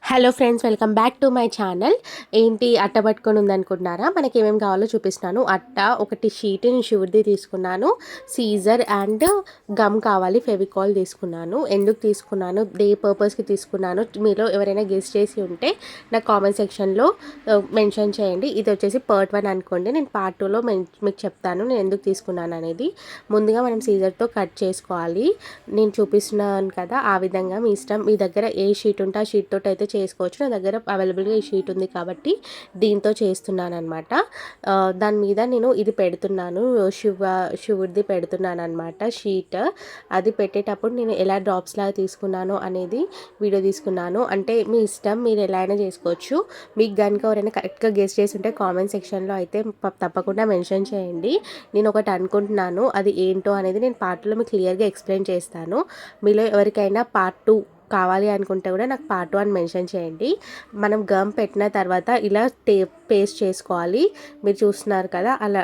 Hello friends, welcome back to my channel. ఏంటి అట్ట పట్టుకొని ఉందనుకుంటున్నారా? మనకి ఏమేమి కావాలో చూపిస్తాను. అట్ట ఒకటి షీట్ నేను షూర్ది తీసుకున్నాను, సీజర్ అండ్ గమ్ కావాలి, ఫెవికాల్ తీసుకున్నాను. ఎందుకు తీసుకున్నాను, డే పర్పస్కి తీసుకున్నాను, మీలో ఎవరైనా గెస్ట్ చేసి ఉంటే నాకు కామెంట్ సెక్షన్లో మెన్షన్ చేయండి. ఇది వచ్చేసి పార్ట్ 1 అనుకోండి, నేను పార్ట్ 2లో మీకు చెప్తాను నేను ఎందుకు తీసుకున్నాను అనేది. ముందుగా మనం సీజర్తో కట్ చేసుకోవాలి. నేను చూపిస్తున్నాను కదా, ఆ విధంగా మీ ఇష్టం. మీ దగ్గర ఏ షీట్ ఉంటే ఆ షీట్ తోటి అయితే చేసుకోవచ్చు. నా దగ్గర అవైలబుల్గా ఈ షీట్ ఉంది కాబట్టి దీంతో చేస్తున్నాను అనమాట. దాని మీద నేను ఇది పెడుతున్నాను, శివుడిది పెడుతున్నాను అనమాట షీట్. అది పెట్టేటప్పుడు నేను ఎలా డ్రాప్స్ లాగా తీసుకున్నాను అనేది వీడియో తీసుకున్నాను. అంటే మీ ఇష్టం, మీరు ఎలా అయినా చేసుకోవచ్చు. మీకు కనుక ఎవరైనా కరెక్ట్గా గెస్ చేసి ఉంటే కామెంట్ సెక్షన్లో అయితే తప్పకుండా మెన్షన్ చేయండి. నేను ఒకటి అనుకుంటున్నాను, అది ఏంటో అనేది నేను పార్ట్లో మీకు క్లియర్గా ఎక్స్ప్లెయిన్ చేస్తాను. మీలో ఎవరికైనా పార్ట్ 2 కావాలి అనుకుంటే కూడా నాకు పార్ట్ 2 అని మెన్షన్ చేయండి. మనం గమ్ పెట్టిన తర్వాత ఇలా పేస్ట్ చేసుకోవాలి. మీరు చూస్తున్నారు కదా, అలా